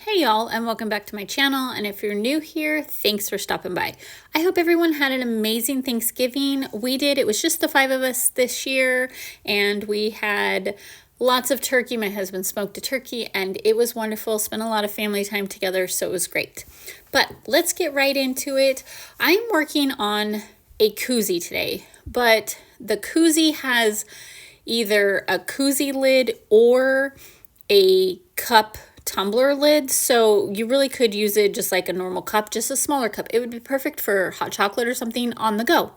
Hey y'all, and welcome back to my channel, and if you're new here, thanks for stopping by. I hope everyone had an amazing Thanksgiving. We did. It was just the 5 of us this year, and we had lots of turkey. My husband smoked a turkey, and it was wonderful. Spent a lot of family time together, so it was great. But let's get right into it. I'm working on a koozie today, but the koozie has either a koozie lid or a cup tumbler lid, so you really could use it just like a normal cup, just a smaller cup. It would be perfect for hot chocolate or something on the go.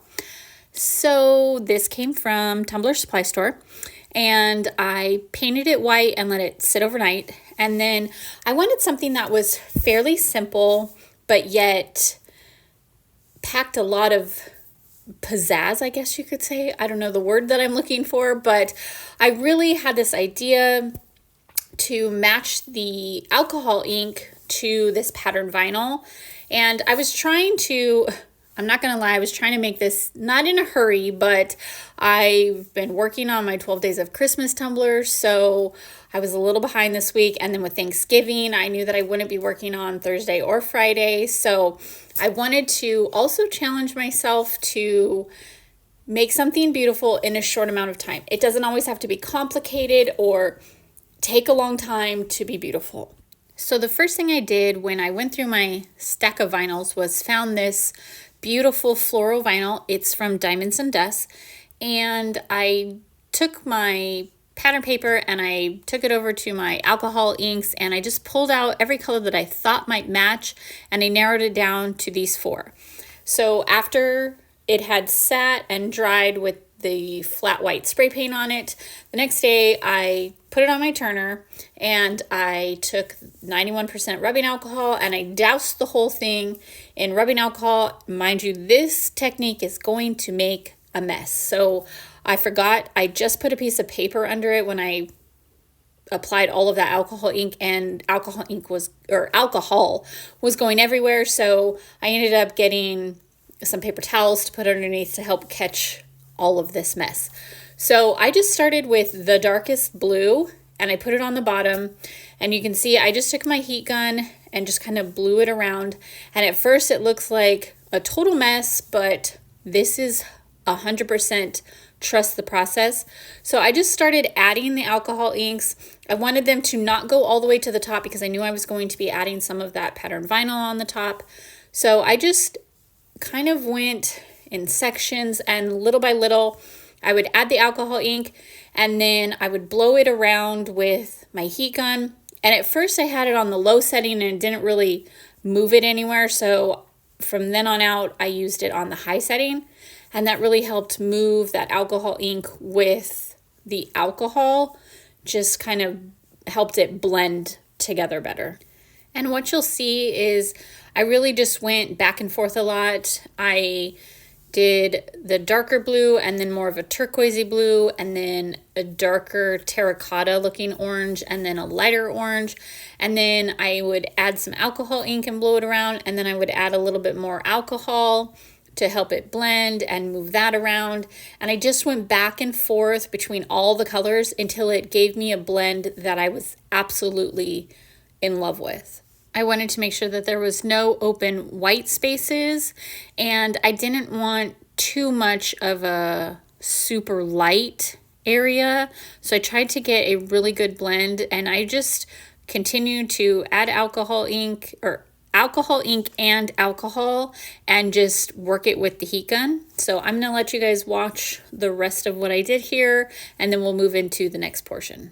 So this came from Tumbler Supply Store, and I painted it white and let it sit overnight. And then I wanted something that was fairly simple, but yet packed a lot of pizzazz, I guess you could say. I don't know the word that I'm looking for, but I really had this idea to match the alcohol ink to this pattern vinyl. And I was trying to, I'm not gonna lie, I was trying to make this not in a hurry, but I've been working on my 12 Days of Christmas tumbler, so I was a little behind this week. And then with Thanksgiving, I knew that I wouldn't be working on Thursday or Friday. So I wanted to also challenge myself to make something beautiful in a short amount of time. It doesn't always have to be complicated or take a long time to be beautiful. So the first thing I did when I went through my stack of vinyls was found this beautiful floral vinyl. It's from Diamonds and Dust, and I took my pattern paper and I took it over to my alcohol inks, and I just pulled out every color that I thought might match, and I narrowed it down to these 4. So after it had sat and dried with the flat white spray paint on it, the next day I put it on my turner and I took 91% rubbing alcohol and I doused the whole thing in rubbing alcohol. Mind you, this technique is going to make a mess. So I forgot, I just put a piece of paper under it when I applied all of that alcohol ink, and alcohol was going everywhere. So I ended up getting some paper towels to put underneath to help catch all of this mess. So I just started with the darkest blue and I put it on the bottom, and you can see I just took my heat gun and just kind of blew it around. And at first it looks like a total mess, but this is 100% trust the process. So I just started adding the alcohol inks. I wanted them to not go all the way to the top because I knew I was going to be adding some of that pattern vinyl on the top. So I just kind of went in sections, and little by little I would add the alcohol ink and then I would blow it around with my heat gun. And at first I had it on the low setting and it didn't really move it anywhere, so from then on out I used it on the high setting, and that really helped move that alcohol ink with the alcohol, just kind of helped it blend together better. And what you'll see is I really just went back and forth a lot. I did the darker blue and then more of a turquoisey blue and then a darker terracotta looking orange and then a lighter orange, and then I would add some alcohol ink and blow it around, and then I would add a little bit more alcohol to help it blend and move that around. And I just went back and forth between all the colors until it gave me a blend that I was absolutely in love with. I wanted to make sure that there was no open white spaces, and I didn't want too much of a super light area. So I tried to get a really good blend, and I just continued to add alcohol ink and alcohol and just work it with the heat gun. So I'm gonna let you guys watch the rest of what I did here, and then we'll move into the next portion.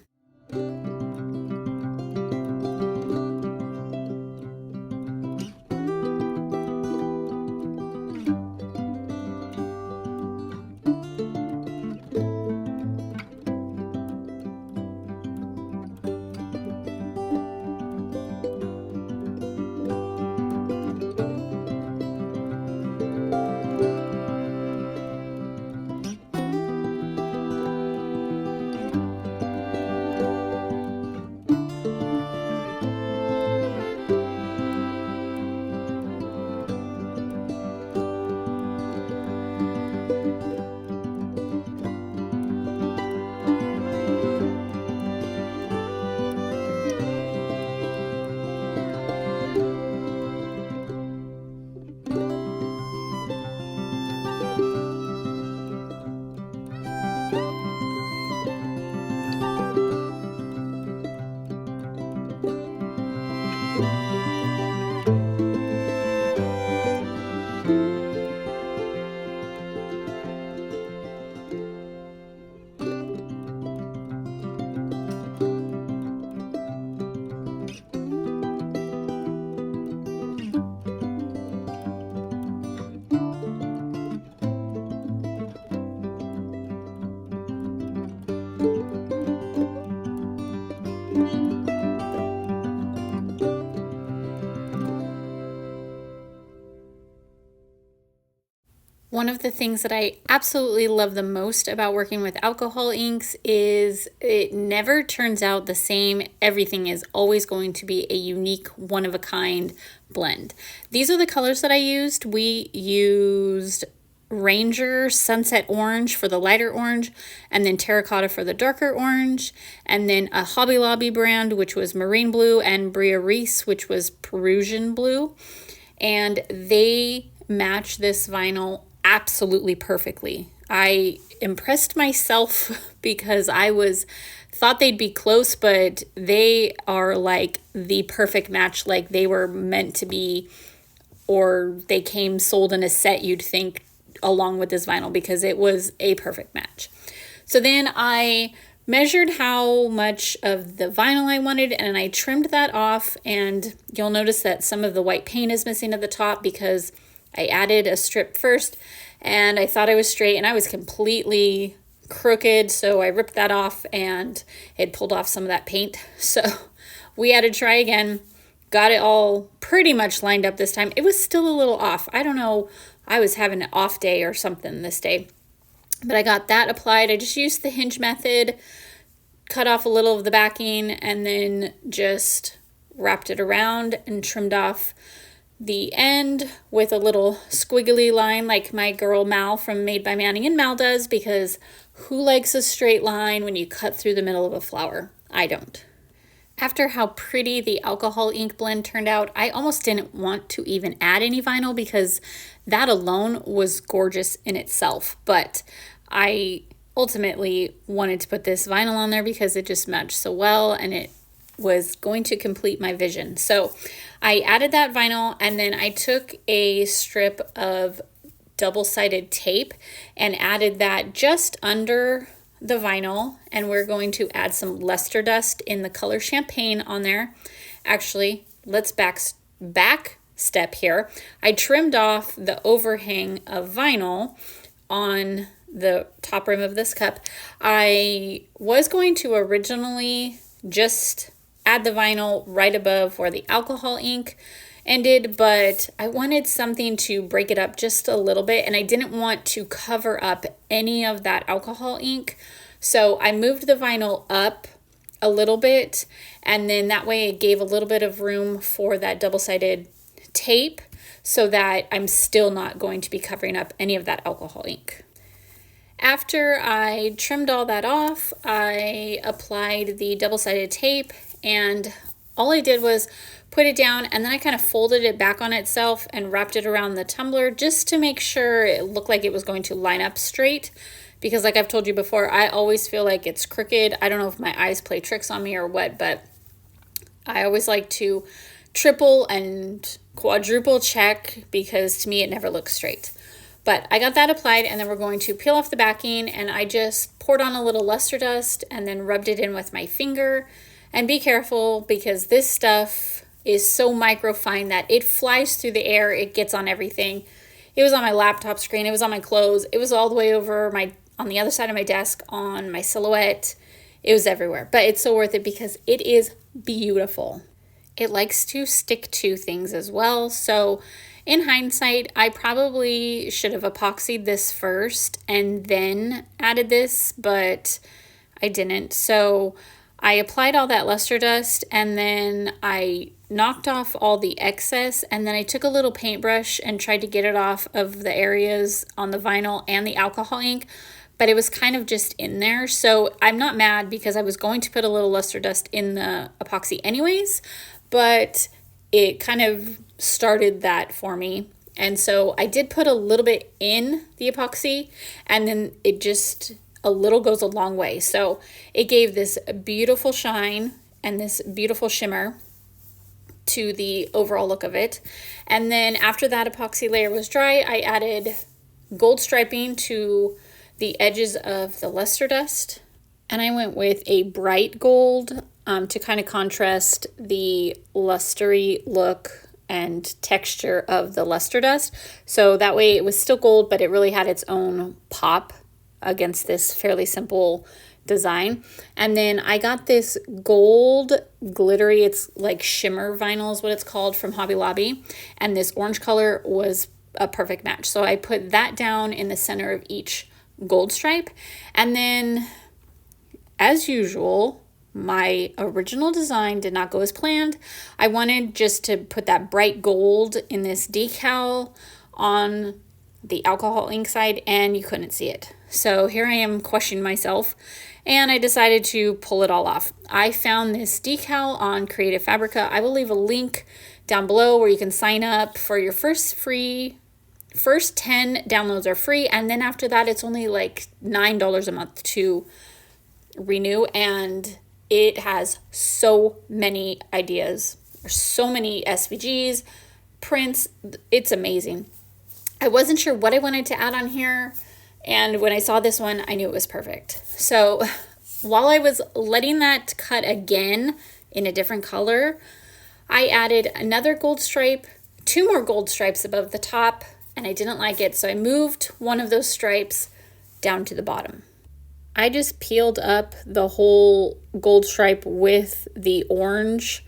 One of the things that I absolutely love the most about working with alcohol inks is it never turns out the same. Everything is always going to be a unique, one-of-a-kind blend. These are the colors that I used. We used Ranger Sunset Orange for the lighter orange, and then Terracotta for the darker orange, and then a Hobby Lobby brand, which was Marine Blue, and Bria Reese, which was Perusian Blue. And they match this vinyl absolutely perfectly. I impressed myself because thought they'd be close, but they are like the perfect match, like they were meant to be, or they came sold in a set, you'd think, along with this vinyl, because it was a perfect match. So then I measured how much of the vinyl I wanted, and I trimmed that off, and you'll notice that some of the white paint is missing at the top because I added a strip first, and I thought I was straight, and I was completely crooked, so I ripped that off, and it pulled off some of that paint. So we had to try again, got it all pretty much lined up this time. It was still a little off. I don't know, I was having an off day or something this day. But I got that applied. I just used the hinge method, cut off a little of the backing, and then just wrapped it around and trimmed off the end with a little squiggly line like my girl Mal from Made by Manning and Mal does, because who likes a straight line when you cut through the middle of a flower? I don't. After how pretty the alcohol ink blend turned out, I almost didn't want to even add any vinyl because that alone was gorgeous in itself. But I ultimately wanted to put this vinyl on there because it just matched so well and it was going to complete my vision. So I added that vinyl, and then I took a strip of double-sided tape and added that just under the vinyl, and we're going to add some luster dust in the color Champagne on there. Actually, let's back step here. I trimmed off the overhang of vinyl on the top rim of this cup. I was going to originally just add the vinyl right above where the alcohol ink ended, but I wanted something to break it up just a little bit, and I didn't want to cover up any of that alcohol ink. So I moved the vinyl up a little bit, and then that way it gave a little bit of room for that double-sided tape so that I'm still not going to be covering up any of that alcohol ink. After I trimmed all that off, I applied the double-sided tape, and all I did was put it down, and then I kind of folded it back on itself and wrapped it around the tumbler just to make sure it looked like it was going to line up straight, because like I've told you before, I always feel like it's crooked. I don't know if my eyes play tricks on me or what, but I always like to triple and quadruple check because to me it never looks straight. But I got that applied, and then we're going to peel off the backing, and I just poured on a little luster dust and then rubbed it in with my finger. And be careful, because this stuff is so microfine that it flies through the air. It gets on everything. It was on my laptop screen. It was on my clothes. It was all the way over on the other side of my desk, on my silhouette. It was everywhere. But it's so worth it because it is beautiful. It likes to stick to things as well. So in hindsight, I probably should have epoxied this first and then added this, but I didn't. So I applied all that luster dust, and then I knocked off all the excess, and then I took a little paintbrush and tried to get it off of the areas on the vinyl and the alcohol ink, but it was kind of just in there. So I'm not mad because I was going to put a little luster dust in the epoxy anyways, but it kind of started that for me. And so I did put a little bit in the epoxy, and then it just, a little goes a long way. So it gave this beautiful shine and this beautiful shimmer to the overall look of it. And then after that epoxy layer was dry, I added gold striping to the edges of the luster dust. And I went with a bright gold to kind of contrast the lustery look and texture of the luster dust. So that way it was still gold, but it really had its own pop against this fairly simple design. And then I got this gold glittery, it's like shimmer vinyl is what it's called, from Hobby Lobby, and this orange color was a perfect match. So I put that down in the center of each gold stripe. And then, as usual, my original design did not go as planned. I wanted just to put that bright gold in this decal on the alcohol ink side, and you couldn't see it. So here I am questioning myself, and I decided to pull it all off. I found this decal on Creative Fabrica. I will leave a link down below where you can sign up for your first 10 downloads are free, and then after that it's only like $9 a month to renew, and it has so many ideas, or so many SVGs, prints. It's amazing. I wasn't sure what I wanted to add on here, and when I saw this one, I knew it was perfect. So while I was letting that cut again in a different color, I added another gold stripe, 2 more gold stripes above the top, and I didn't like it, so I moved one of those stripes down to the bottom. I just peeled up the whole gold stripe with the orange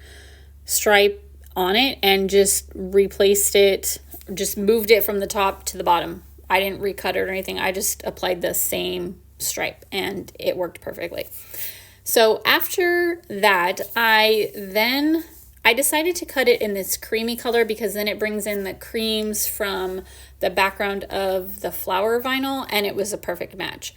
stripe on it and just replaced it, just moved it from the top to the bottom. I didn't recut it or anything. I just applied the same stripe and it worked perfectly. So after that, I decided to cut it in this creamy color because then it brings in the creams from the background of the flower vinyl, and it was a perfect match.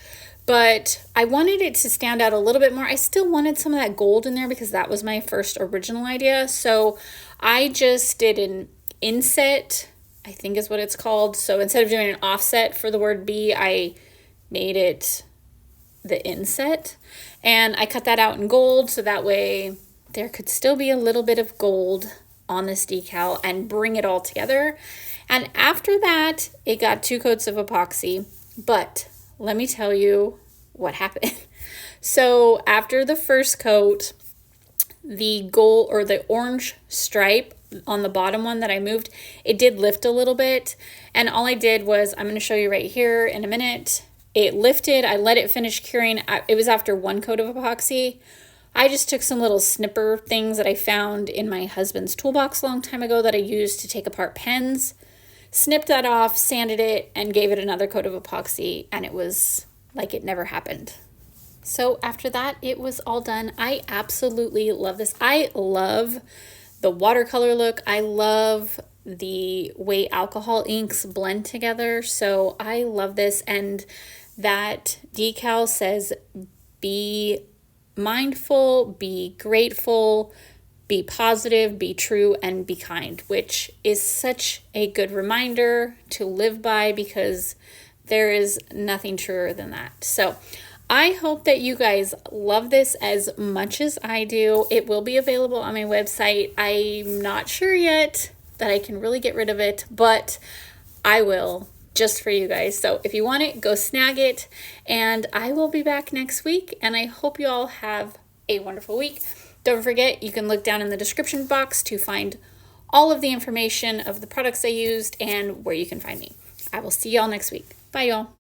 But I wanted it to stand out a little bit more. I still wanted some of that gold in there because that was my first original idea. So I just did an inset, I think is what it's called. So instead of doing an offset for the word B, I made it the inset. And I cut that out in gold so that way there could still be a little bit of gold on this decal and bring it all together. And after that, it got 2 coats of epoxy. But let me tell you what happened. So after the first coat, the gold or the orange stripe on the bottom one that I moved, it did lift a little bit. And all I did was, I'm going to show you right here in a minute, it lifted. I let it finish curing. It was after 1 coat of epoxy. I just took some little snipper things that I found in my husband's toolbox a long time ago that I used to take apart pens, snipped that off, sanded it, and gave it another coat of epoxy, and it was like it never happened. So after that, it was all done. I absolutely love this. I love the watercolor look. I love the way alcohol inks blend together. So I love this. And that decal says, be mindful, be grateful, be positive, be true, and be kind, which is such a good reminder to live by because there is nothing truer than that. So I hope that you guys love this as much as I do. It will be available on my website. I'm not sure yet that I can really get rid of it, but I will, just for you guys. So if you want it, go snag it, and I will be back next week, and I hope you all have a wonderful week. Don't forget, you can look down in the description box to find all of the information of the products I used and where you can find me. I will see y'all next week. Bye, y'all.